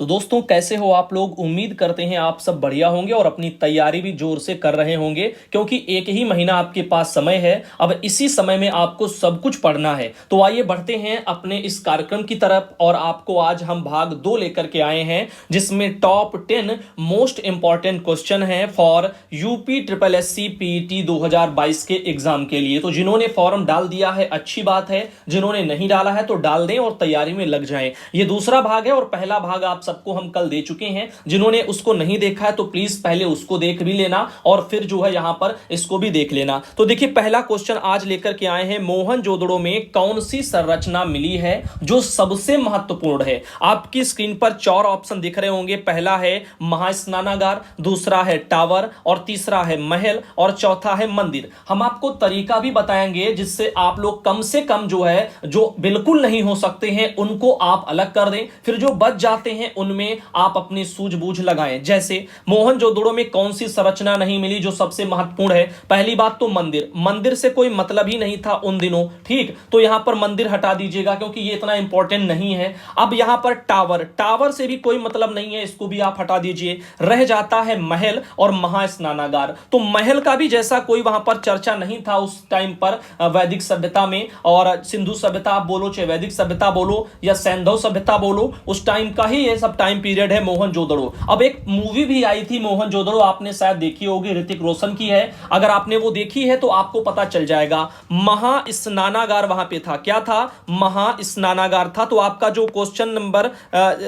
तो दोस्तों कैसे हो आप लोग। उम्मीद करते हैं आप सब बढ़िया होंगे और अपनी तैयारी भी जोर से कर रहे होंगे, क्योंकि एक ही महीना आपके पास समय है। अब इसी समय में आपको सब कुछ पढ़ना है। तो आइए बढ़ते हैं अपने इस कार्यक्रम की तरफ। और आपको आज हम भाग 2 लेकर के आए हैं, जिसमें टॉप 10 मोस्ट इंपॉर्टेंट क्वेश्चन है for UP triple SC PET 2022 के एग्जाम के लिए। तो जिन्होंने फॉर्म डाल दिया है अच्छी बात है, जिन्होंने नहीं डाला है तो डाल दें और तैयारी में लग जाएं। ये दूसरा भाग है और पहला भाग आप सबको हम कल दे चुके हैं। जिन्होंने उसको नहीं देखा है तो प्लीज पहले उसको देख भी लेना और फिर जो है यहां पर इसको भी देख लेना। तो देखिए पहला क्वेश्चन आज लेकर के आए हैं, मोहनजोदड़ो में कौन सी संरचना मिली है जो सबसे महत्वपूर्ण है। आपकी स्क्रीन पर 4 ऑप्शन दिख रहे होंगे। पहला है महास्नानागार, दूसरा है टावर और तीसरा है महल और चौथा है मंदिर। हम आपको तरीका भी बताएंगे जिससे आप लोग कम से कम जो है जो बिल्कुल नहीं हो सकते हैं उनको आप अलग कर दें, फिर जो बच जाते हैं उनमें आप अपनी सूझबूझ लगाएं। जैसे मोहनजोदड़ो में कौन सी संरचना नहीं मिली जो सबसे महत्वपूर्ण है। पहली बात तो मंदिर, मंदिर से कोई मतलब ही नहीं था उन दिनों, ठीक। तो यहां पर मंदिर हटा दीजिएगा क्योंकि ये इतना इंपॉर्टेंट नहीं है। अब यहां पर टावर, टावर से भी कोई मतलब नहीं है, इसको भी आप हटा दीजिए। रह जाता है महल और महास्नानागार। तो महल का भी जैसा कोई वहां पर चर्चा नहीं था उस टाइम पर वैदिक सभ्यता में, और सिंधु सभ्यता आप बोलो चाहे वैदिक सभ्यता बोलो या सैंधव सभ्यता बोलो, उस टाइम का ही ये सब टाइम पीरियड है मोहनजोदड़ो। अब एक मूवी भी आई थी मोहनजोदड़ो, आपने शायद देखी होगी, ऋतिक रोशन की है। अगर आपने वो देखी है तो आपको पता चल जाएगा। महास्नानागार वहां पे था, क्या था, महास्नानागार था। तो आपका जो क्वेश्चन नंबर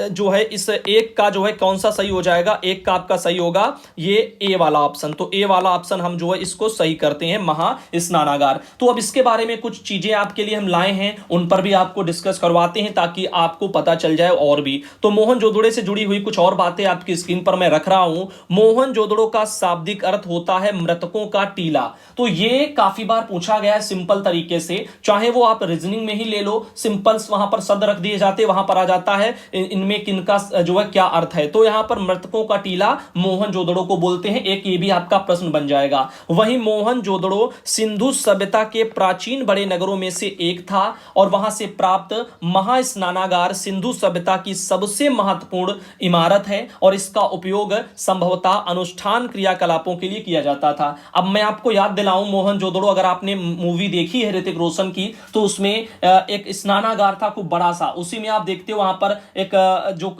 जो है इस एक का जो है कौन सा सही हो जाएगा, एक का आपका सही होगा ये ए वाला ऑप्शन। तो ए वाला ऑप्शन हम जो है इसको सही करते हैं, महास्नानागार। तो अब इसके बारे में कुछ चीजें आपके लिए हम लाए हैं, उन पर भी आपको डिस्कस करवाते हैं ताकि आपको पता चल जाए और भी। तो मोहनजोदड़ो से जुड़ी हुई कुछ और बातें आपकी स्क्रीन पर मैं रख रहा हूं। मोहनजोदड़ो का शाब्दिक अर्थ होता है मृतकों का टीला। तो ये काफी बार पूछा गया है सिंपल तरीके से, चाहे वो आप रीजनिंग में ही ले लो, सिंपल वहां पर शब्द रख दिए जाते, वहां पर आ जाता है इनमें किनका जो है क्या अर्थ है। तो यहां पर मृतकों का टीला मोहनजोदड़ो को बोलते हैं। एक ये भी आपका प्रश्न बन जाएगा। वहीं मोहनजोदड़ो सिंधु सभ्यता के प्राचीन बड़े नगरों में से एक था और वहां से प्राप्त महास्नानागार सिंधु सभ्यता की सबसे महत्वपूर्ण इमारत है और इसका उपयोग संभवतः अनुष्ठान क्रियाकलापों के लिए किया जाता था। अब मैं आपको याद दिलाऊं, मोहनजोदड़ो अगर आपने मूवी देखी है ऋतिक रोशन की तो उसमें एक स्नानागार था खूब बड़ा सा, उसी में आप देखते हो वहां पर एक जो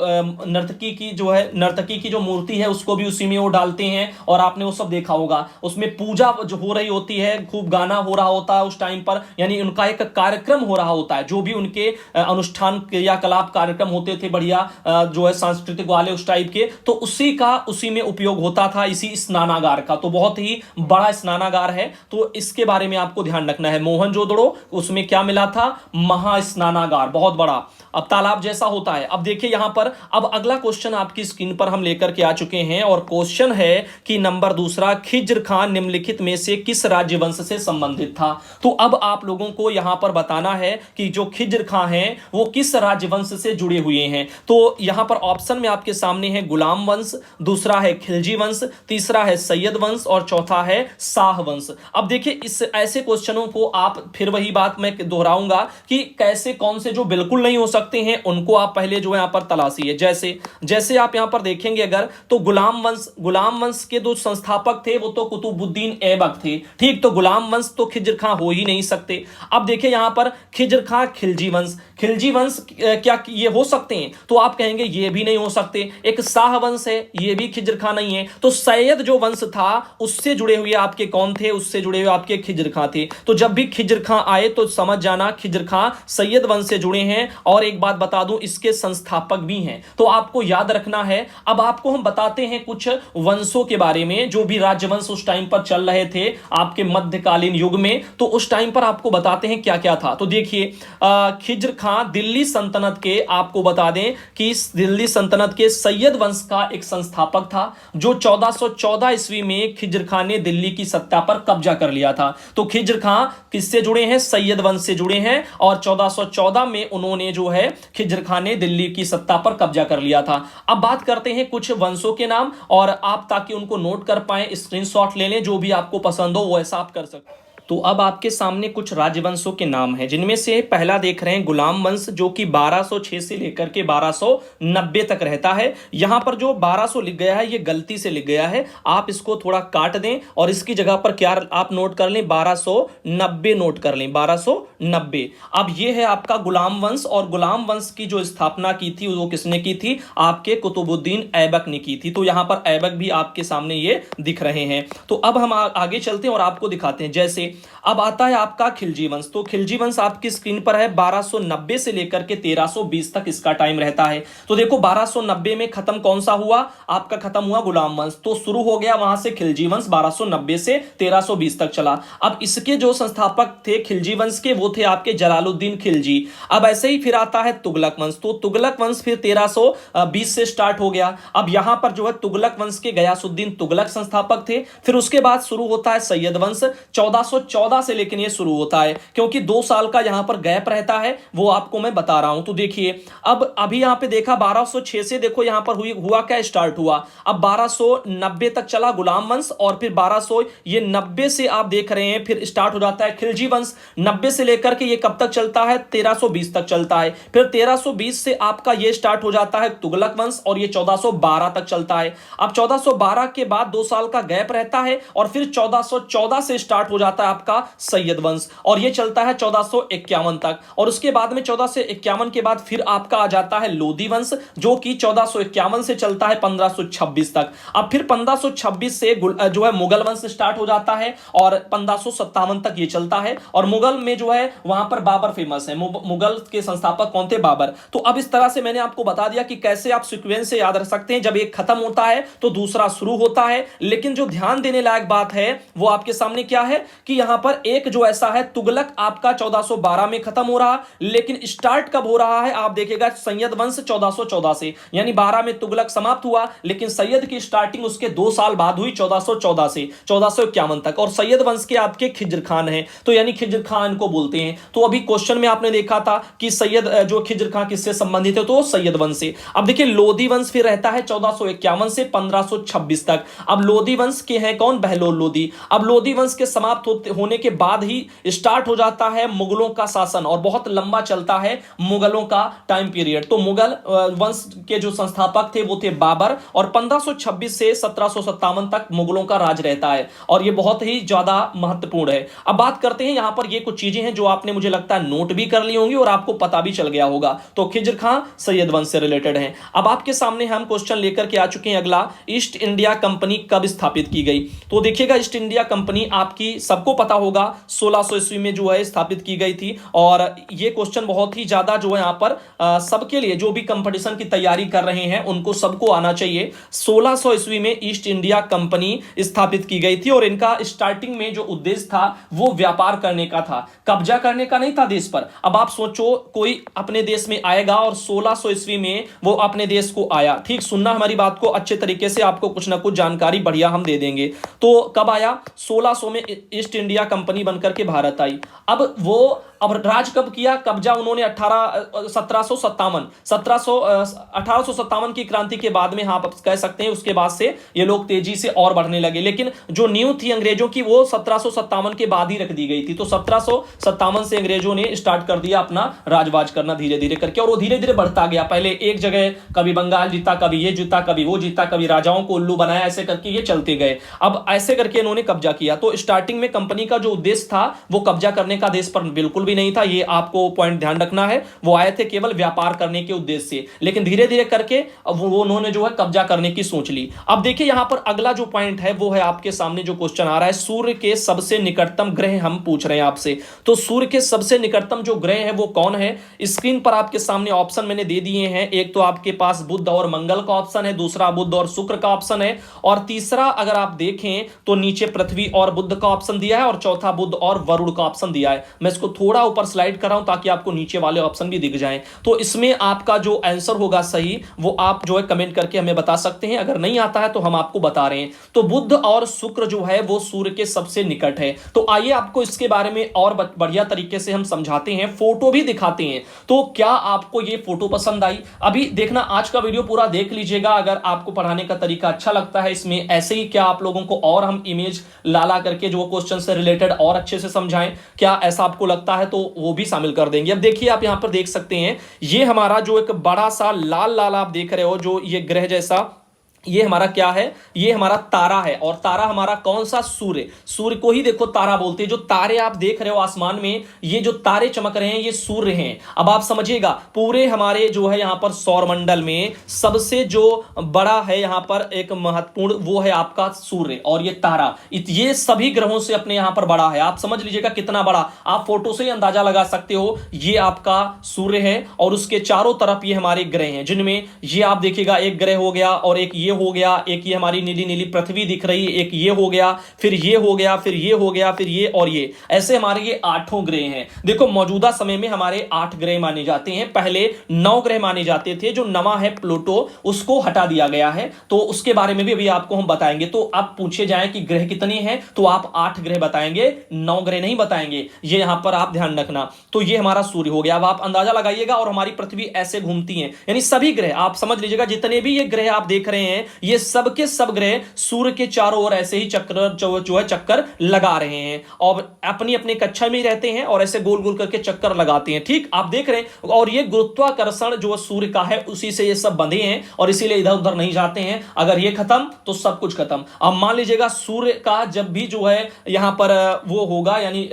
नर्तकी की जो है, नर्तकी की जो मूर्ति है उसको भी उसी में वो डालते हैं और आपने वो सब देखा होगा। उसमें पूजा जो हो रही होती है, खूब गाना हो रहा होता है उस टाइम पर, यानी उनका एक कार्यक्रम हो रहा होता है। जो भी उनके अनुष्ठान क्रियाकलाप कार्यक्रम होते थे बढ़िया जो है सांस्कृतिक वाले उस टाइप के, तो उसी में उपयोग होता था इसी स्नानागार का। तो बहुत ही बड़ा स्नानागार है, तो इसके बारे में आपको ध्यान रखना है। मोहनजोदड़ो उसमें क्या मिला था, महास्नानागार, बहुत बड़ा, अब तालाब जैसा होता है। अब देखिए यहां पर अब अगला क्वेश्चन आपकी स्क्रीन पर हम लेकर के आ चुके हैं और क्वेश्चन है कि नंबर दूसरा, खिज्र खान निम्नलिखित में से किस राजवंश से संबंधित था। तो अब आप लोगों को यहां पर बताना है कि जो खिज्र खान है वो किस राजवंश से जुड़े हुए हैं। तो यहां पर ऑप्शन में आपके सामने है गुलाम वंश, दूसरा है खिलजी वंश, तीसरा है सैयद वंश और चौथा है शाह वंश। अब देखिए इस ऐसे क्वेश्चनों को आप, फिर वही बात मैं दोहराऊंगा कि कैसे कौन से जो बिल्कुल नहीं हो सकते हैं उनको आप पहले जो यहां पर तलाशिए। जैसे आप यहां पर देखेंगे अगर, तो गुलाम वंश के दो संस्थापक थे वो तो कुतुबुद्दीन ऐबक थे, ठीक। तो गुलाम वंश तो खिज्र खां हो ही नहीं सकते। अब देखिए यहां पर खिज्र खां खिलजी वंश क्या ये हो सकते हैं, तो आप कहेंगे ये भी नहीं हो सकते। एक शाह वंश है, ये भी खिज्र खां नहीं है। तो सैयद जो वंश था उससे जुड़े हुए आपके कौन थे, उससे जुड़े हुए आपके खिज्र खां थे। तो जब भी खिज्र खां आए तो समझ जाना खिज्र खां सैयद वंश से जुड़े हैं। और एक बात बता दूं, इसके संस्थापक भी हैं, तो आपको याद रखना है। अब आपको हम बताते हैं कुछ वंशों के बारे में, जो भी राजवंश उस टाइम पर चल रहे थे आपके मध्यकालीन युग में, तो उस टाइम पर आपको बताते हैं क्या क्या था। तो देखिए खिज्र खां दिल्ली सल्तनत के, आपको बता दें कि दिल्ली सल्तनत के सैयद वंश का एक संस्थापक था, जो 1414 ईस्वी में खिज्र खां ने दिल्ली की सत्ता पर कब्जा कर लिया था। तो खिज्र खां किससे जुड़े हैं, सैयद वंश से जुड़े हैं और 1414 में उन्होंने जो है खिज्र खां ने दिल्ली की सत्ता पर कब्जा कर लिया था। अब बात करते हैं कुछ वंशों के नाम, और आप ताकि उनको नोट कर पाए स्क्रीनशॉट ले लें, जो भी आपको पसंद हो वो ऐसा आप कर सकते। तो अब आपके सामने कुछ राजवंशों के नाम हैं, जिनमें से पहला देख रहे हैं गुलाम वंश, जो कि 1206 से लेकर के 1290 तक रहता है। यहां पर जो 1200 लिख गया है ये गलती से लिख गया है, आप इसको थोड़ा काट दें और इसकी जगह पर क्या आप नोट कर लें, 1290 नोट कर लें, 1290। अब ये है आपका गुलाम वंश, और गुलाम वंश की जो स्थापना की थी वो किसने की थी, आपके कुतुबुद्दीन ऐबक ने की थी। तो यहां पर ऐबक भी आपके सामने ये दिख रहे हैं। तो अब हम आगे चलते हैं और आपको दिखाते हैं। जैसे अब आता है आपका खिलजी वंश। तो खिलजी वंश आपकी स्क्रीन पर है, 1290 से लेकर के 1320 तक इसका टाइम रहता है। तो देखो 1290 में खत्म कौन सा हुआ, आपका खत्म हुआ गुलाम वंश, तो शुरू हो गया वहां से खिलजी वंश, 1290 से 1320 तक चला। अब इसके जो संस्थापक थे खिलजी वंश के, वो थे आपके जलालुद्दीन खिलजी। अब ऐसे ही फिर आता है तुगलक वंश। तो तुगलक वंश फिर 1320 से स्टार्ट हो गया। अब यहां पर जो है तुगलक वंश के गयासुद्दीन तुगलक संस्थापक थे। फिर उसके बाद शुरू होता है सैयद वंश, 1414 से, लेकिन ये शुरू होता है क्योंकि 2 साल का यहां पर गैप रहता है, वो आपको मैं बता रहा हूं। तो देखिए अब अभी यहां पे देखा 1206 से, देखो यहां पर हुआ क्या, स्टार्ट हुआ। अब 1290 तक चला गुलाम वंश, और फिर 1200 ये 90 से आप देख रहे हैं फिर स्टार्ट हो जाता है खिलजी वंश। 90 से लेकर के ये कब तक चलता है, 1320 तक चलता है। फिर 1320 से आपका ये स्टार्ट हो जाता है तुगलक वंश, और ये 1412 तक चलता है। अब 1412 के बाद 2 साल का गैप रहता है, और फिर 1414 से स्टार्ट हो जाता है आपका सैयद वंश, और ये चलता है 1451 तक। और उसके बाद में 1451 के बाद फिर आपका आ जाता है लोधी वंश, जो कि 1451 से चलता है 1526 तक। अब फिर 1526 से जो है मुगल वंश स्टार्ट हो जाता है, और 1557 तक ये चलता है। और मुगल में जो है वहां पर बाबर फेमस है, मुगल के संस्थापक कौन थे, बाबर। तो अब इस तरह से मैंने आपको बता दिया कि कैसे आप सीक्वेंस से याद रख सकते हैं, जब एक खत्म होता है तो दूसरा शुरू होता है। लेकिन जो ध्यान देने लायक बात है वो आपके सामने क्या है कि यहां पर एक जो ऐसा है, तुगलक आपका 1412 में खत्म हो रहा, लेकिन स्टार्ट कब हो रहा है, आप देखिएगा सैयद वंश 1414 से, यानी 12 में तुगलक समाप्त हुआ, लेकिन सैयद की स्टार्टिंग उसके 2 साल बाद हुई 1414 से 1451 तक। और सैयद वंश के आपके खिज्र खान हैं, तो यानी खिज्र खान को बोलते हैं। तो अभी क्वेश्चन में आपने देखा था कि सैयद जो खिज्र खान किससे संबंधित है, तो सैयद वंश से। अब देखिए लोधी वंश फिर रहता है 1451 से 1526 तक। अब लोधी वंश के हैं कौन, बहलोल लोधी। अब लोधी वंश के समाप्त होने के बाद ही स्टार्ट हो जाता है मुगलों का शासन, और बहुत लंबा चलता है मुगलों का टाइम पीरियड। तो मुगल वंश के जो संस्थापक थे वो थे बाबर, और 1526 से 1757 तक मुगलों का राज रहता है, और ये बहुत ही ज्यादा महत्वपूर्ण है। अब बात करते हैं, यहां पर ये कुछ चीजें हैं जो आपने मुझे लगता है नोट भी कर ली होंगी और आपको पता भी चल गया होगा। तो खिज्र खां सैयद वंश से रिलेटेड है। अब आपके सामने हम क्वेश्चन लेकर के आ चुके हैं अगला, ईस्ट इंडिया कंपनी कब स्थापित की गई। तो देखिएगा ईस्ट इंडिया कंपनी आपकी सबको पता होगा 1600 ईस्वी में जो है स्थापित की गई थी। और ये क्वेश्चन बहुत ही ज्यादा जो है यहां पर सबके लिए, जो भी कंपटीशन की तैयारी कर रहे हैं उनको सबको आना चाहिए। 1600 ईस्वी में ईस्ट इंडिया कंपनी स्थापित की गई थी, और इनका स्टार्टिंग में जो उद्देश्य था वो व्यापार करने का था, कब्जा करने का नहीं था देश पर। अब आप सोचो कोई अपने देश में आएगा और 1600 ईस्वी में वो अपने देश को आया, ठीक सुनना हमारी बात को अच्छे तरीके से, आपको कुछ ना कुछ जानकारी बढ़िया हम दे देंगे। तो कब आया, 1600 में ईस्ट इंडिया कंपनी बनकर के भारत आई। अब राज कब किया, कब्जा उन्होंने 1857 की क्रांति के बाद में, हाँ आप कह सकते हैं, उसके बाद से ये लोग तेजी से और बढ़ने लगे। लेकिन जो नींव थी अंग्रेजों की वो 1757 के बाद ही रख दी गई थी। तो 1757 से अंग्रेजों ने स्टार्ट कर दिया अपना राजवाज करना धीरे धीरे करके, और वो धीरे धीरे बढ़ता गया। पहले एक जगह कभी बंगाल जीता, कभी ये जीता, कभी वो जीता, कभी राजाओं को उल्लू बनाया, ऐसे करके ये चलते गए। अब ऐसे करके इन्होंने कब्जा किया। तो स्टार्टिंग में कंपनी का जो उद्देश्य था वो कब्जा करने का देश पर बिल्कुल भी नहीं था, ये आपको पॉइंट ध्यान रखना है। वो आए थे केवल व्यापार करने के उद्देश्य से, लेकिन धीरे धीरे करके वो उन्होंने जो है कब्जा करने की सोच ली। अब देखिए यहां पर अगला जो पॉइंट है वो है आपके सामने जो क्वेश्चन आ रहा है, सूर्य के सबसे निकटतम ग्रह हम पूछ रहे हैं आपसे। तो सूर्य के सबसे निकटतम जो ग्रह है वो कौन है, स्क्रीन पर आपके सामने ऑप्शन मैंने दे दिए हैं। एक तो आपके पास बुध और मंगल का ऑप्शन है, दूसरा बुध और शुक्र का ऑप्शन है, और तीसरा अगर आप देखें तो नीचे पृथ्वी और बुध का ऑप्शन दिया है, और चौथा बुध और वरुण का ऑप्शन दिया है। मैं इसको थोड़ा ऊपर स्लाइड कर रहा हूं ताकि आपको नीचे वाले ऑप्शन भी दिख जाएं। तो इसमें आपका जो आंसर होगा सही वो आप जो है कमेंट करके हमें बता सकते हैं, अगर नहीं आता है तो हम आपको बता रहे हैं। तो बुध और शुक्र जो है वो सूर्य के सबसे निकट है। तो आइए आपको इसके बारे में और बढ़िया तरीके से हम समझाते हैं, फोटो भी दिखाते हैं। तो क्या आपको ये फोटो पसंद आई? अभी देखना, आज का वीडियो पूरा देख लीजिएगा। अगर आपको पढ़ाने का तरीका अच्छा लगता है, इसमें ऐसे ही क्या आप लोगों को और हम इमेज ला करके जो क्वेश्चन से रिलेटेड और अच्छे से समझाएं, क्या ऐसा आपको लगता है तो वो भी शामिल कर देंगे। अब देखिए, आप यहां पर देख सकते हैं, ये हमारा जो एक बड़ा सा लाल लाल आप देख रहे हो, जो ये ग्रह जैसा, ये हमारा क्या है? ये हमारा तारा है। और तारा हमारा कौन सा? सूर्य। सूर्य को ही देखो तारा बोलते हैं। जो तारे आप देख रहे हो आसमान में, ये जो तारे चमक रहे हैं, ये सूर्य हैं। अब आप समझिएगा, पूरे हमारे जो है यहां पर सौरमंडल में सबसे जो बड़ा है यहां पर एक महत्वपूर्ण, वो है आपका सूर्य और ये तारा। ये सभी ग्रहों से अपने यहां पर बड़ा है। आप समझ लीजिएगा कितना बड़ा, आप फोटो से ही अंदाजा लगा सकते हो। ये आपका सूर्य है और उसके चारों तरफ ये हमारे ग्रह हैं, जिनमें ये आप देखिएगा, एक ग्रह हो गया और एक ये हो गया, एक ये हमारी नीली नीली पृथ्वी दिख रही है, एक ये हो गया, फिर ये हो गया, फिर ये हो गया, फिर ये और ये, ऐसे हमारे ये 8 ग्रह हैं। देखो, मौजूदा समय में हमारे 8 ग्रह माने जाते हैं। पहले 9 ग्रह माने जाते थे। जो नवा है प्लूटो, उसको हटा दिया गया है, तो उसके बारे में भी अभी आपको हम बताएंगे। तो आप पूछे जाए कि ग्रह कितने हैं, तो आप 8 ग्रह बताएंगे, 9 ग्रह नहीं बताएंगे। ये यहां पर आप ध्यान रखना। तो ये हमारा सूर्य हो गया। अब आप अंदाजा लगाइएगा, और हमारी पृथ्वी ऐसे घूमती है, यानी सभी ग्रह आप समझ लीजिएगा, जितने भी ये ग्रह आप देख रहे हैं, ये सब के सब ग्रह सूर्य के चारों ओर ऐसे ही चक्कर जो है चक्कर लगा रहे हैं, और अपनी अपनी कक्षा में ही रहते हैं और ऐसे गोल गोल करके चक्कर लगाते हैं। ठीक, आप देख रहे हैं। और ये गुरुत्वाकर्षण जो सूर्य का है, उसी से ये सब बंधे हैं और इसीलिए इधर उधर नहीं जाते हैं। अगर ये खत्म तो सब कुछ खत्म। अब मान लीजिएगा, सूर्य का जब भी जो है यहां पर वो होगा, यानी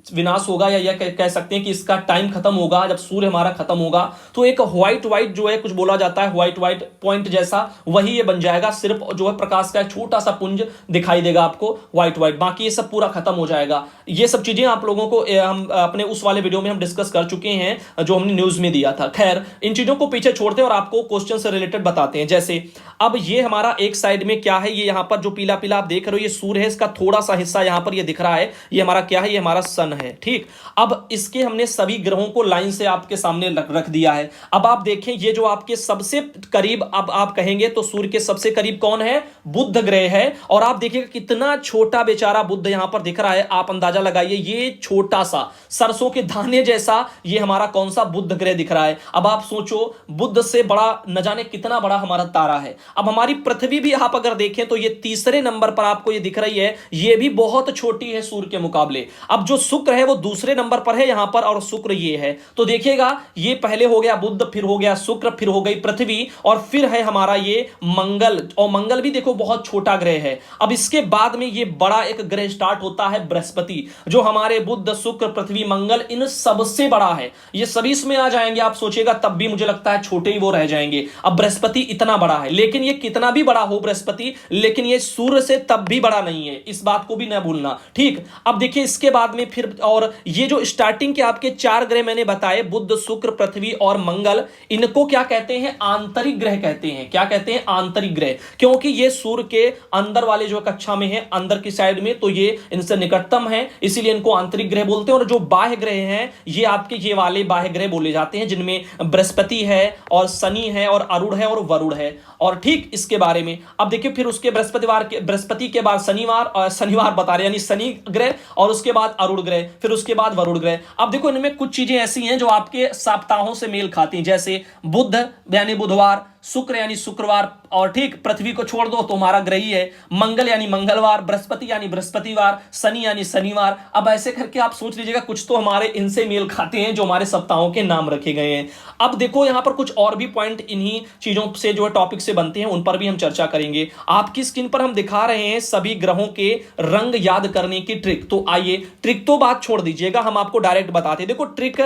विनाश होगा, या यह कह सकते हैं कि इसका टाइम खत्म होगा, जब सूर्य हमारा खत्म होगा, तो एक व्हाइट व्हाइट जो है कुछ बोला जाता है, व्हाइट व्हाइट पॉइंट जैसा, वही ये बन जाएगा। सिर्फ जो है प्रकाश का एक छोटा सा पुंज दिखाई देगा आपको, व्हाइट व्हाइट, बाकी ये सब पूरा खत्म हो जाएगा। ये सब चीजें आप लोगों को हम अपने उस वाले वीडियो में हम डिस्कस कर चुके हैं, जो हमने न्यूज में दिया था। खैर, इन चीजों को पीछे छोड़ते हैं और आपको क्वेश्चन से रिलेटेड बताते हैं। जैसे अब ये हमारा एक साइड में क्या है, ये यहां पर जो पीला पीला आप देख रहे हो, ये सूर्य है, इसका थोड़ा सा हिस्सा यहां पर ये दिख रहा है, ये हमारा क्या है? ये हमारा सन है। ठीक, अब इसके हमने सभी ग्रहों को लाइन से आपके सामने रख दिया है। अब आप देखें, ये जो आपके सबसे करीब, अब आप कहेंगे तो सूर्य के सबसे करीब कौन है? बुध ग्रह है। और आप देखिएगा कितना छोटा बेचारा बुध यहां पर दिख रहा है। आप अंदाजा लगाइए, ये छोटा सा सरसों के दाने जैसा ये हमारा कौन सा? बुध ग्रह दिख रहा है। अब आप सोचो, बुध से बड़ा न जाने कितना बड़ा हमारा तारा है। अब हमारी पृथ्वी भी आप अगर देखें तो ये तीसरे नंबर पर आपको ये दिख रही है, ये भी बहुत छोटी है सूर्य के मुकाबले। अब जो शुक्र है वो दूसरे नंबर पर है यहां पर, और शुक्र ये है। तो देखिएगा, ये पहले हो गया बुध, फिर हो गया शुक्र, फिर हो गई पृथ्वी, और फिर है हमारा ये मंगल। और मंगल भी देखो बहुत छोटा ग्रह है। अब इसके बाद में ये बड़ा एक ग्रह स्टार्ट होता है, बृहस्पति, जो हमारे बुध, शुक्र, पृथ्वी, मंगल, इन सबसे बड़ा है। ये सभी इसमें आ जाएंगे, आप सोचिएगा, तब भी मुझे लगता है छोटे ही वो रह जाएंगे। अब बृहस्पति इतना बड़ा है, लेकिन ये कितना भी बड़ा हो बृहस्पति, लेकिन ये सूर्य से तब भी बड़ा नहीं है, इस बात को भी ना भूलना। ठीक, अब देखिए इसके बाद में फिर, और ये जो स्टार्टिंग के आपके 4 ग्रह मैंने बताए, बुध, शुक्र, पृथ्वी और मंगल, इनको क्या कहते हैं? आंतरिक ग्रह कहते हैं। क्या कहते हैं? आंतरिक ग्रह, क्योंकि ये सूर्य के अंदर वाले जो कक्षा में है, अंदर की साइड में, तो ये इनसे निकटतम है, इसीलिए इनको आंतरिक ग्रह बोलते हैं। और जो बाह्य ग्रह हैं, ये आपके ये वाले बाह्य ग्रह बोले जाते हैं, जिनमें बृहस्पति है और शनि है और अरुण है और वरुण है। और ठीक इसके बारे में अब देखिए, फिर उसके बृहस्पति के बाद शनिवार बता रहे, यानी शनि ग्रह, और उसके बाद अरुण ग्रह, फिर उसके बाद वरुण ग्रह। अब देखो, इनमें कुछ चीजें ऐसी हैं जो आपके सप्ताहों से मेल खाती हैं, जैसे बुध यानी बुधवार, शुक्र यानी शुक्रवार, और ठीक पृथ्वी को छोड़ दो तो हमारा ग्रह ही है, मंगल यानी मंगलवार, बृहस्पति यानी बृहस्पतिवार, शनि यानी शनिवार। अब ऐसे करके आप सोच लीजिएगा, कुछ तो हमारे इनसे मेल खाते हैं जो हमारे सप्ताहों के नाम रखे गए हैं। अब देखो, यहां पर कुछ और भी पॉइंट इन्हीं चीजों से जो है टॉपिक से बनते हैं, उन पर भी हम चर्चा करेंगे। आपकी स्क्रीन पर हम दिखा रहे हैं सभी ग्रहों के रंग याद करने की ट्रिक। तो आइए, ट्रिक तो बात छोड़ दीजिएगा, हम आपको डायरेक्ट बताते हैं। देखो, ट्रिक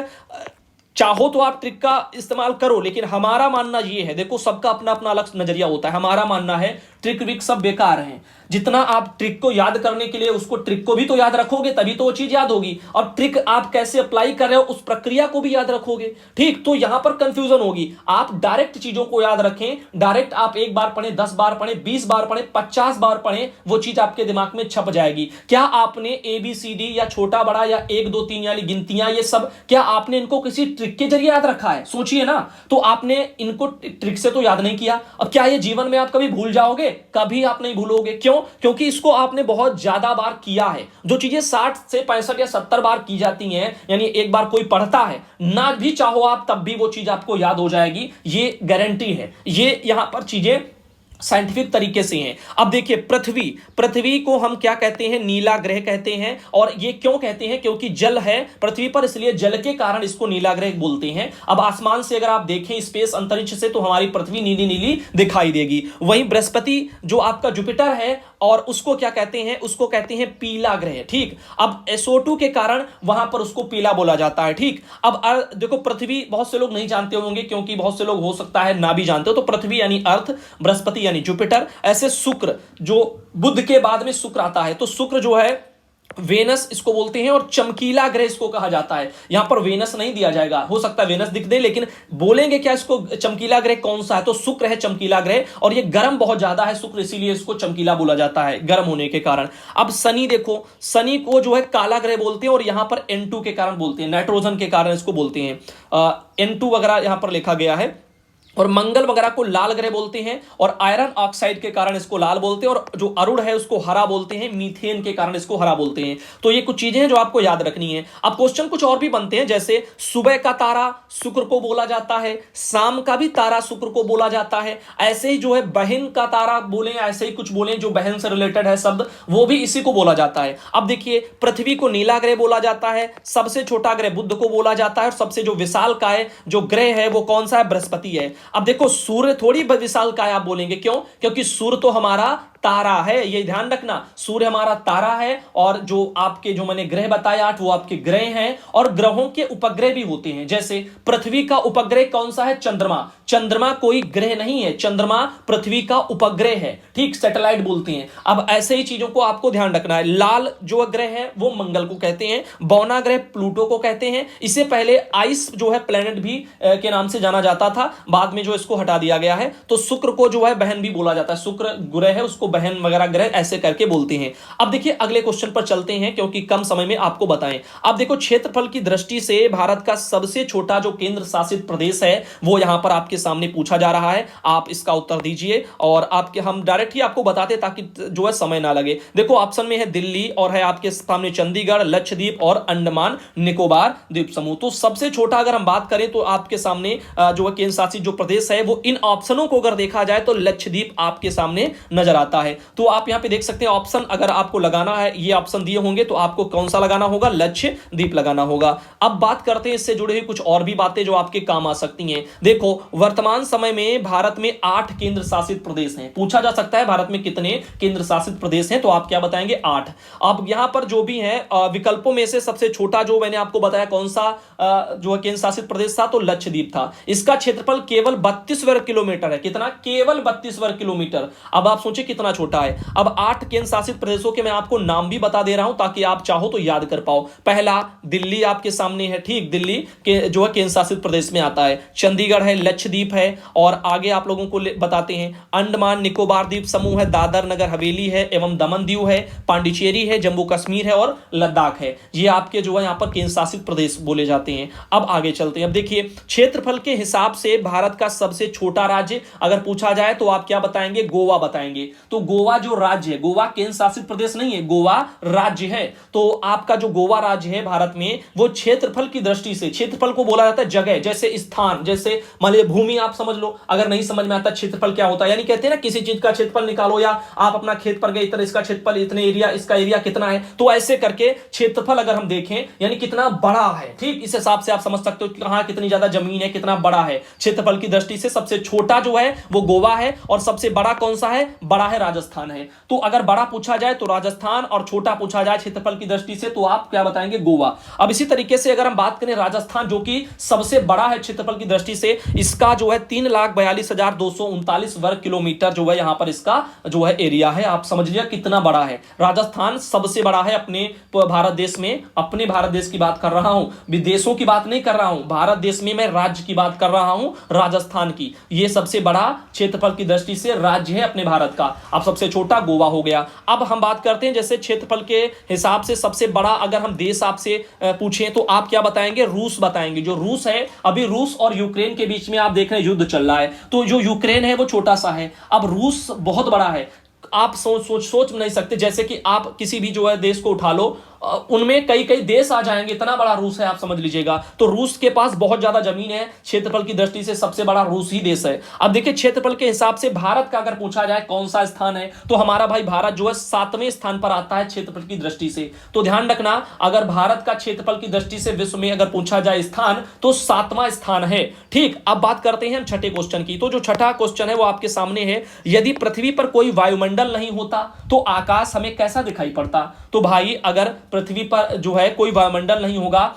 चाहो तो आप ट्रिक का इस्तेमाल करो, लेकिन हमारा मानना यह है, देखो सबका अपना अपना अलग नजरिया होता है। हमारा मानना है ट्रिक विक सब बेकार हैं। जितना आप ट्रिक को याद करने के लिए उसको ट्रिक को भी तो याद रखोगे, तभी तो वो चीज याद होगी। और ट्रिक आप कैसे अप्लाई कर रहे हो, उस प्रक्रिया को भी याद रखोगे। ठीक, तो यहां पर कंफ्यूजन होगी। आप डायरेक्ट चीजों को याद रखें, डायरेक्ट आप 1 बार पढ़ें, 10 बार पढ़ें, 20 बार पढ़ें, 50 बार पढ़ें, वो चीज आपके दिमाग में छप जाएगी। क्या आपने ABCD या छोटा बड़ा या 1 2 3 वाली गिनतियां, ये सब क्या आपने इनको किसी ट्रिक ट्रिक के जरिए याद रखा है, सोचिए ना। तो आपने इनको ट्रिक से तो याद नहीं किया, अब क्या ये जीवन में आप कभी भूल जाओगे? कभी आप नहीं भूलोगे। क्यों? क्योंकि इसको आपने बहुत ज्यादा बार किया है। जो चीजें 60 से 65 या 70 बार की जाती हैं, यानी एक बार कोई पढ़ता है ना भी चाहो आप, तब भी वो चीज आपको याद हो जाएगी, ये गारंटी है। ये यहां पर चीजें साइंटिफिक तरीके से हैं। अब देखिए, पृथ्वी, पृथ्वी को हम क्या कहते हैं? नीला ग्रह कहते हैं। और ये क्यों कहते हैं? क्योंकि जल है पृथ्वी पर, इसलिए जल के कारण इसको नीला ग्रह बोलते हैं। अब आसमान से अगर आप देखें, स्पेस, अंतरिक्ष से, तो हमारी पृथ्वी नीली नीली दिखाई देगी। वहीं बृहस्पति जो आपका जुपिटर है, और उसको क्या कहते हैं? उसको कहते हैं पीला ग्रह। ठीक, अब SO2 के कारण वहां पर उसको पीला बोला जाता है। ठीक, अब देखो, पृथ्वी बहुत से लोग नहीं जानते होंगे, क्योंकि बहुत से लोग हो सकता है ना भी जानते हो। तो पृथ्वी यानी अर्थ, बृहस्पति यानी जुपिटर, ऐसे शुक्र, जो बुध के बाद में शुक्र आता है, तो शुक्र जो है वेनस इसको बोलते हैं, और चमकीला ग्रह इसको कहा जाता है। यहां पर वेनस नहीं दिया जाएगा, हो सकता है वेनस दिख दे, लेकिन बोलेंगे क्या इसको? चमकीला ग्रह कौन सा है? तो शुक्र है चमकीला ग्रह, और ये गर्म बहुत ज्यादा है शुक्र, इसीलिए इसको चमकीला बोला जाता है, गर्म होने के कारण। अब शनि देखो, शनि को जो है काला ग्रह बोलते हैं, और यहां पर N2 के कारण बोलते हैं, नाइट्रोजन के कारण इसको बोलते हैं, N2 वगैरह यहां पर लिखा गया है। और मंगल वगैरह को लाल ग्रह बोलते हैं, और आयरन ऑक्साइड के कारण इसको लाल बोलते हैं, और जो अरुण है उसको हरा बोलते हैं, मीथेन के कारण इसको हरा बोलते हैं। तो ये कुछ चीजें हैं जो आपको याद रखनी है। अब क्वेश्चन कुछ और भी बनते हैं, जैसे सुबह का तारा शुक्र को बोला जाता है, शाम का भी तारा शुक्र को बोला जाता है। ऐसे ही जो है बहन का तारा बोले, ऐसे ही कुछ बोले जो बहन से रिलेटेड है शब्द, वो भी इसी को बोला जाता है। अब देखिए, पृथ्वी को नीला ग्रह बोला जाता है, सबसे छोटा ग्रह बुध को बोला जाता है, और सबसे जो विशाल काय जो ग्रह है वो कौन सा है? बृहस्पति है। अब देखो, सूर्य थोड़ी विशाल काय आप बोलेंगे, क्यों? क्योंकि सूर्य तो हमारा तारा है, ये ध्यान रखना, सूर्य हमारा तारा है, और जो आपके जो मैंने ग्रह बताया 8, वो आपके ग्रह हैं, और ग्रहों के उपग्रह भी होते हैं। जैसे पृथ्वी का उपग्रह कौन सा है? चंद्रमा। चंद्रमा कोई ग्रह नहीं है, चंद्रमा पृथ्वी का उपग्रह है। ठीक, सैटेलाइट बोलते हैं। अब ऐसे ही चीजों को आपको ध्यान रखना है। लाल जो ग्रह है वो मंगल को कहते हैं, बौना ग्रह प्लूटो को कहते हैं। इससे पहले आइस जो है प्लेनेट भी के नाम से जाना जाता था, बाद में जो इसको हटा दिया गया है। तो शुक्र को जो है बहन भी बोला जाता है, शुक्र ग्रह है उसको बहन वगैरह ग्रह ऐसे करके बोलते हैं। अब देखिए, अगले क्वेश्चन पर चलते हैं, क्योंकि कम समय में आपको बताएं। अब देखो, क्षेत्रफल की दृष्टि से भारत का सबसे छोटा जो केंद्र शासित प्रदेश है, वो यहां पर आपके सामने पूछा जा रहा है। आप इसका उत्तर दीजिए, और आपके हम डायरेक्ट ही आपको बताते, ताकि जो है समय ना लगे। देखो, ऑप्शन में है दिल्ली, और है आपके सामने चंडीगढ़, लक्षद्वीप और अंडमान निकोबार द्वीप समूह। तो सबसे छोटा अगर हम बात करें, तो आपके सामने जो है केंद्र शासित जो प्रदेश है, वो इन ऑप्शनों को अगर देखा जाए तो लक्षद्वीप आपके सामने नजर आता है। तो आप यहां पे देख सकते हैं ऑप्शन, अगर आपको लगाना है, ये ऑप्शन दिए होंगे, तो आपको कौन सा लगाना होगा? लक्षद्वीप लगाना होगा। अब बात करते हैं इससे जुड़े हुए कुछ और भी बातें जो आपके काम आ सकती हैं। देखो, वर्तमान समय में भारत में 8 केंद्र शासित प्रदेश हैं। पूछा जा सकता है भारत में कितने केंद्र शासित प्रदेश हैं, तो आप क्या बताएंगे? 8। अब यहां पर जो भी है विकल्पों में से सबसे छोटा जो मैंने आपको बताया कौन सा जो केंद्र शासित प्रदेश था, तो लक्षद्वीप था। इसका क्षेत्रफल केवल 32 वर्ग किलोमीटर है। कितना? केवल 32 वर्ग किलोमीटर। अब आप सोचिए कितना छोटा है। अब 8 केंद्र शासित प्रदेशों के मैं आपको नाम भी बता दे रहा हूं, ताकि आप चाहो तो याद कर पाओ। पहला दिल्ली आपके सामने है। ठीक, दिल्ली के जो है केंद्र शासित प्रदेश में आता है। चंडीगढ़ है, लक्षद्वीप है, और आगे आप लोगों को बताते हैं, अंडमान निकोबार द्वीप समूह है, दादर नगर हवेली है, एवं दमन दीव है, पांडिचेरी है, जम्मू कश्मीर है, और लद्दाख है। ये आपके जो है यहां पर केंद्र शासित प्रदेश बोले जाते हैं। अब आगे चलते हैं। अब देखिए, क्षेत्रफल के हिसाब से भारत का सबसे छोटा राज्य अगर पूछा जाए, तो आप क्या बताएंगे? गोवा बताएंगे। तो गोवा जो राज्य है, गोवा केंद्र शासित प्रदेश नहीं है, गोवा राज्य है। तो आपका जो गोवा राज्य है भारत में, वो क्षेत्रफल की दृष्टि से, क्षेत्रफल को बोला जाता है जगह, जैसे स्थान, जैसे मान लीजिए भूमि आप समझ लो। अगर नहीं समझ में आता क्षेत्रफल क्या होता है, यानी कहते हैं ना किसी चीज का क्षेत्रफल निकालो, या आप अपना खेत पर गए, इतना इसका क्षेत्रफल, इतने एरिया, इसका एरिया कितना है, तो ऐसे करके क्षेत्रफल अगर हम देखें, यानी कितना बड़ा है। ठीक, इस हिसाब से आप समझ सकते हो कि कहां कितनी ज्यादा जमीन है, कितना बड़ा है। क्षेत्रफल की दृष्टि से सबसे छोटा जो है वो गोवा है, और सबसे बड़ा कौन सा है? बड़ा है राजस्थान है। तो अगर बड़ा पूछा जाए तो राजस्थान, और छोटा पूछा जाए क्षेत्रफल की दृष्टि से, तो आप क्या बताएंगे? गोवा। अब इसी तरीके से अगर हम बात करें राजस्थान, जो कि सबसे बड़ा है क्षेत्रफल की दृष्टि से, इसका जो है 3,42,239 वर्ग किलोमीटर जो है यहां पर इसका जो है एरिया है। आप समझ लीजिए कितना बड़ा है। राजस्थान सबसे बड़ा है अपने भारत देश में। अपने भारत देश की बात कर रहा हूं, विदेशों की बात नहीं कर रहा हूं, भारत देश में मैं राज्य की बात कर रहा हूं, राजस्थान की। यह सबसे बड़ा क्षेत्रफल की दृष्टि से राज्य है अपने भारत का। अब सबसे छोटा गोवा हो गया। अब हम बात करते हैं जैसे क्षेत्रफल के हिसाब से सबसे बड़ा अगर हम देश आपसे पूछें तो आप क्या बताएंगे? रूस बताएंगे। जो रूस है, अभी रूस और यूक्रेन के बीच में आप देख रहे हैं युद्ध चल रहा है, तो जो यूक्रेन है वो छोटा सा है, अब रूस बहुत बड़ा है। आप सोच नहीं सकते, जैसे कि आप किसी भी जो है देश को उठा लो, उनमें कई कई देश आ जाएंगे, इतना बड़ा रूस है, आप समझ लीजिएगा। तो रूस के पास बहुत ज्यादा जमीन है, क्षेत्रफल की दृष्टि से सबसे बड़ा रूस ही देश है। अब देखिए क्षेत्रफल के हिसाब से भारत का अगर पूछा जाए कौन सा स्थान है, तो हमारा भाई भारत जो है 7वें स्थान पर आता है क्षेत्रफल की दृष्टि से। तो ध्यान रखना, अगर भारत का क्षेत्रफल की दृष्टि से विश्व में अगर पूछा जाए स्थान, तो 7वां स्थान है। ठीक, अब बात करते हैं हम छठे क्वेश्चन की। तो जो छठा क्वेश्चन है वो आपके सामने है, यदि पृथ्वी पर कोई वायुमंडल नहीं होता तो आकाश हमें कैसा दिखाई पड़ता? तो भाई अगर पृथ्वी पर जो है कोई वायुमंडल नहीं होगा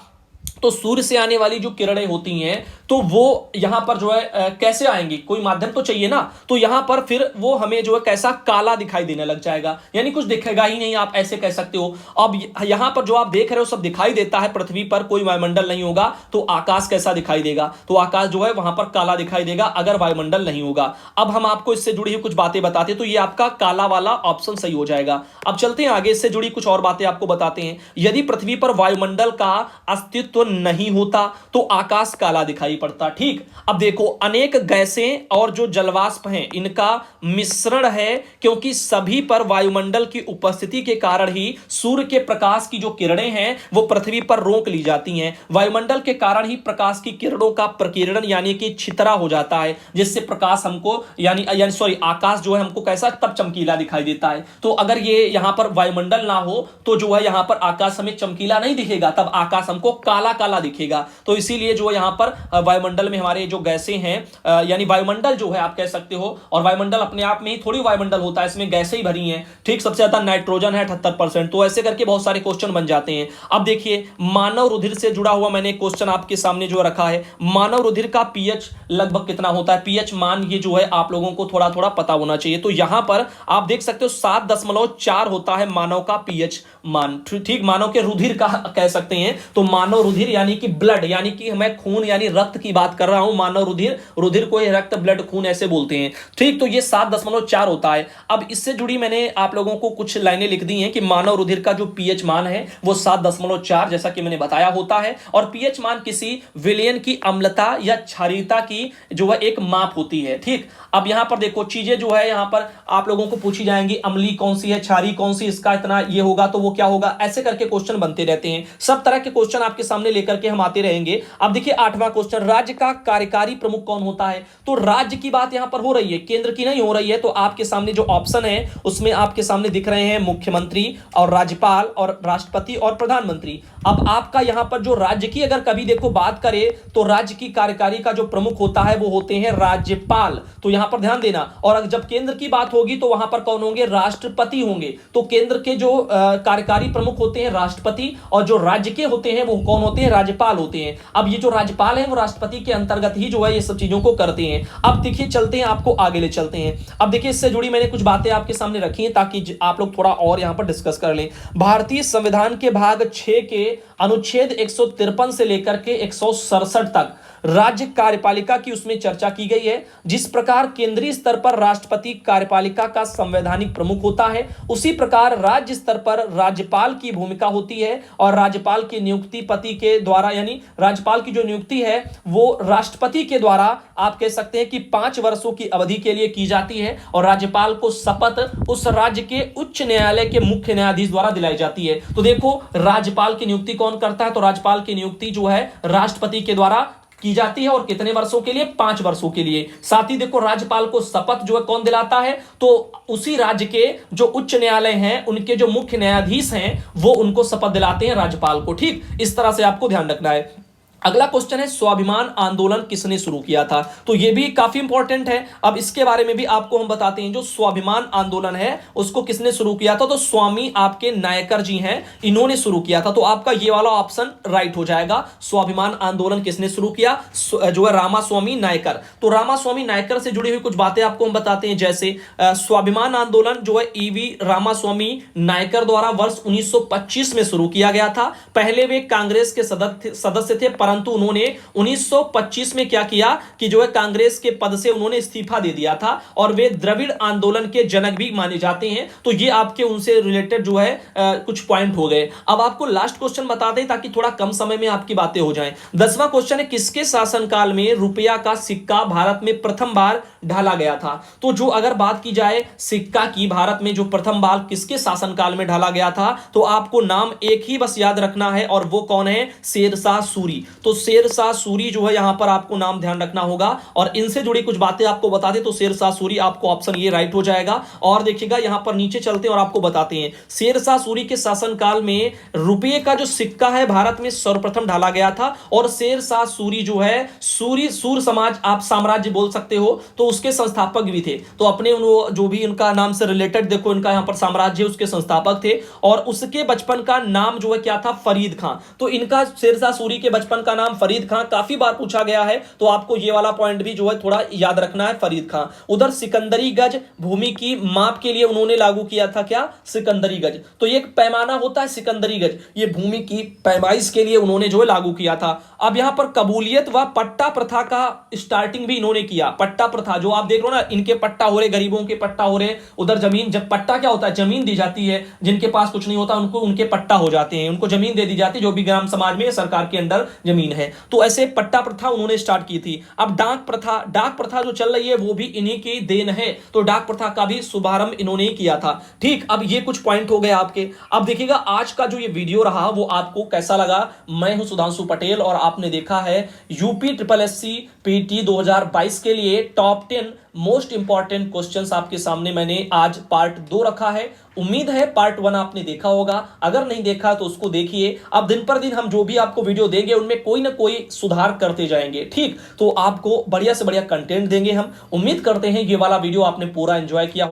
तो सूर्य से आने वाली जो किरणें होती हैं तो वो यहां पर जो है कैसे आएंगी? कोई माध्यम तो चाहिए ना, तो यहां पर फिर वो हमें जो है कैसा काला दिखाई देने लग जाएगा, यानी कुछ दिखेगा ही नहीं, आप ऐसे कह सकते हो। अब यहां पर जो आप देख रहे हो सब दिखाई देता है, पृथ्वी पर कोई वायुमंडल नहीं होगा तो आकाश कैसा दिखाई देगा? तो आकाश जो है वहां पर काला दिखाई देगा अगर वायुमंडल नहीं होगा। अब हम आपको इससे जुड़ी हुई कुछ बातें बताते हैं, तो ये आपका काला वाला ऑप्शन सही हो जाएगा। अब चलते हैं आगे, इससे जुड़ी कुछ और बातें आपको बताते हैं। यदि पृथ्वी पर वायुमंडल का अस्तित्व नहीं होता तो आकाश काला दिखाई पड़ता। ठीक, अब देखो अनेक गैसें और जो जलवाष्प हैं इनका मिश्रण है, क्योंकि सभी पर वायुमंडल की उपस्थिति के कारण ही सूर्य के प्रकाश की जो किरणें हैं वो पृथ्वी पर रोक ली जाती हैं। वायुमंडल के कारण ही प्रकाश की किरणों का प्रकीर्णन यानी कि छितरा हो जाता है, जिससे प्रकाश हमको यानी सॉरी आकाश जो है हमको कैसा तब चमकीला दिखाई देता है। तो अगर ये यहां पर वायुमंडल ना हो तो जो है यहां पर आकाश हमें चमकीला नहीं दिखेगा, तब आकाश हमको काला काला दिखेगा। तो इसीलिए जो यहां पर वायुमंडल में हमारे जो गैसें हैं यानी वायुमंडल जो है आप कह सकते हो, और वायुमंडल अपने आप में ही थोड़ी वायुमंडल होता है, इसमें गैसें ही भरी हैं। ठीक, सबसे ज्यादा नाइट्रोजन है 78%। तो ऐसे करके बहुत सारे क्वेश्चन बन जाते हैं। अब देखिए मानव रुधिर से जुड़ा हुआ मैंने क्वेश्चन आपके सामने जो रखा है, मानव रुधिर का पीएच लगभग कितना होता है? पीएच मान ये जो है आप लोगों को थोड़ा थोड़ा पता होना चाहिए। तो यहां पर आप देख सकते हो 7.4 होता है मानव का पीएच मान। ठीक, मानव के रुधिर का कह सकते हैं। तो मानव रुधिर यानी कि ब्लड, यानी कि मैं खून यानी रक्त की बात कर रहा हूं। मानव रुधिर, रुधिर को रक्त ब्लड खून ऐसे बोलते हैं। ठीक, तो ये 7.4 होता है। अब इससे जुड़ी मैंने आप लोगों को कुछ लाइनें लिख दी हैं कि मानव रुधिर का जो पीएच मान है वो 7.4 जैसा कि मैंने बताया होता है। और पीएच मान किसी विलयन की अम्लता या क्षारीयता की जो है एक माप होती है। ठीक, अब यहां पर देखो चीजें जो है यहां पर आप लोगों को पूछी जाएंगी, अम्ली कौन सी है, क्षारी कौन सी, इसका इतना ये होगा तो वो क्या होगा, ऐसे करके क्वेश्चन बनते रहते हैं। सब तरह के क्वेश्चन आपके सामने लेकर के हम आते रहेंगे। अब देखिए 8वां क्वेश्चन, राज्य का कार्यकारी प्रमुख कौन होता है? तो राज्य की बात यहां पर हो रही है, केंद्र की नहीं हो रही है। तो आपके सामने जो ऑप्शन है उसमें आपके सामने दिख रहे हैं मुख्यमंत्री और राज्यपाल और राष्ट्रपति और प्रधानमंत्री। अब आपका यहां पर जो राज्य की अगर कभी देखो बात करें तो राज्य की कार्यकारी का जो प्रमुख होता है वो होते हैं राज्यपाल। तो यहां पर ध्यान देना। और जब केंद्र की बात होगी तो वहां पर कौन होंगे? राष्ट्रपति होंगे। तो केंद्र के जो कार्यकारी प्रमुख होते हैं राष्ट्रपति, और जो राज्य के होते हैं वो कौन होते हैं? राज्यपाल होते हैं। अब ये जो राज्यपाल है वो राष्ट्रपति के अंतर्गत ही जो है ये सब चीजों को करते हैं। अब देखिए चलते हैं, आपको आगे ले चलते हैं। अब देखिए इससे जुड़ी मैंने कुछ बातें आपके सामने रखी हैं ताकि आप लोग थोड़ा और यहां पर डिस्कस कर लें। भारतीय संविधान के भाग 6 के अनुच्छेद 153 से लेकर के 167 तक राज्य कार्यपालिका की उसमें चर्चा की गई है। जिस प्रकार केंद्रीय स्तर पर राष्ट्रपति कार्यपालिका का संवैधानिक प्रमुख होता है, उसी प्रकार राज्य स्तर पर राज्यपाल की भूमिका होती है। और राज्यपाल की नियुक्ति पति के द्वारा, यानी राज्यपाल की जो नियुक्ति है वो राष्ट्रपति के द्वारा आप कह सकते हैं कि 5 वर्षों की अवधि के लिए की जाती है। और राज्यपाल को शपथ उस राज्य के उच्च न्यायालय के मुख्य न्यायाधीश द्वारा दिलाई जाती है। तो देखो राज्यपाल की नियुक्ति कौन करता है? तो राज्यपाल की नियुक्ति जो है राष्ट्रपति के द्वारा की जाती है। और कितने वर्षों के लिए? 5 वर्षों के लिए। साथ ही देखो राज्यपाल को शपथ जो है कौन दिलाता है? तो उसी राज्य के जो उच्च न्यायालय हैं उनके जो मुख्य न्यायाधीश हैं वो उनको शपथ दिलाते हैं राज्यपाल को। ठीक, इस तरह से आपको ध्यान रखना है। अगला क्वेश्चन है स्वाभिमान आंदोलन किसने शुरू किया था? तो यह भी काफी इंपॉर्टेंट है। अब इसके बारे में भी आपको हम बताते हैं, जो स्वाभिमान आंदोलन है उसको किसने शुरू किया था? तो स्वामी आपके नायकर जी हैं, इन्होंने शुरू किया था। तो आपका ये वाला ऑप्शन राइट हो जाएगा। स्वाभिमान आंदोलन किसने शुरू किया? जो है रामास्वामी नायकर। तो रामास्वामी नायकर से जुड़ी हुई कुछ बातें आपको हम बताते हैं, जैसे स्वाभिमान आंदोलन जो है ईवी रामास्वामी नायकर द्वारा वर्ष 1925 में शुरू किया गया था। पहले वे कांग्रेस के सदस्य थे, परंतु उन्होंने 1925 में क्या किया कि जो है कांग्रेस के पद से उन्होंने इस्तीफा दे दिया था और वे द्रविड़ आंदोलन के जनक भी माने जाते हैं। तो ये आपके उनसे रिलेटेड जो है कुछ पॉइंट हो गए। अब आपको लास्ट क्वेश्चन बता दें ताकि थोड़ा कम समय में आपकी बातें हो जाएं। 10वां क्वेश्चन है, किसके शासनकाल में रुपया का सिक्का भारत में प्रथम बार ढाला गया था? तो जो अगर बात की जाए सिक्का की, भारत में जो प्रथम बार किसके शासनकाल में ढाला गया था, तो आपको नाम एक ही बस याद रखना है और वो कौन है? शेरशाह सूरी। तो शेरशाह सूरी जो है यहां पर आपको नाम ध्यान रखना होगा और इनसे जुड़ी कुछ बातें आपको बता दे तो शेरशाह सूरी आपको ऑप्शन ये राइट हो जाएगा। और देखिएगा यहां पर नीचे चलते हैं और आपको बताते हैं शेरशाह सूरी के शासनकाल में रुपये का जो सिक्का है भारत में सर्वप्रथम ढाला गया था और शेरशाह सूरी जो है सूर समाज आप साम्राज्य बोल सकते हो, तो उसके संस्थापक भी थे। तो अपने जो भी इनका नाम से रिलेटेड देखो इनका यहां पर साम्राज्य उसके संस्थापक थे और उसके बचपन का नाम जो है क्या था? फरीद खां। तो इनका शेरशाह सूरी के बचपन का नाम फरीद खां काफी बार पूछा गया है, तो आपको ये वाला पॉइंट भी जो है थोड़ा याद रखना है, फरीद खां। उधर सिकंदरी गज भूमि की माप के लिए उन्होंने लागू किया था, क्या? सिकंदरी गज। तो ये एक पैमाना होता है सिकंदरी गज, ये भूमि की पैमाइश के लिए उन्होंने जो है लागू किया था। अब यहां पर कबूलियत व पट्टा प्रथा का स्टार्टिंग भी इन्होंने किया। पट्टा प्रथा जो आप देख रहे हो ना, इनके पट्टा हो रहे, गरीबों के पट्टा हो रहे, उधर जमीन, जब पट्टा क्या होता है? जमीन दी जाती है, जिनके पास कुछ नहीं होता उनको उनके पट्टा हो जाते हैं, उनको जमीन दे दी जाती है जो भी ग्राम समाज में सरकार के अंडर जमीन है। तो ऐसे पट्टा प्रथा उन्होंने स्टार्ट की थी। अब डाक प्रथा जो चल रही है वो भी इन्हीं की देन है, तो डाक प्रथा का भी शुभारंभ इन्होंने ही किया था। ठीक, अब ये कुछ पॉइंट हो गए आपके। अब देखिएगा आज का जो ये वीडियो रहा वो आपको कैसा लगा। मैं हूं सुधांशु पटेल और आपने देखा है यूपी ट्रिपल एससी पीटी 2022 के लिए टॉप 10 मोस्ट इंपॉर्टेंट क्वेश्चंस आपके सामने मैंने आज पार्ट 2 रखा है। उम्मीद है पार्ट 1 आपने देखा होगा, अगर नहीं देखा तो उसको देखिए। अब दिन पर दिन हम जो भी आपको वीडियो देंगे उनमें कोई ना कोई सुधार करते जाएंगे, ठीक? तो आपको बढ़िया से बढ़िया कंटेंट देंगे हम। उम्मीद करते हैं ये वाला वीडियो आपने पूरा एंजॉय किया।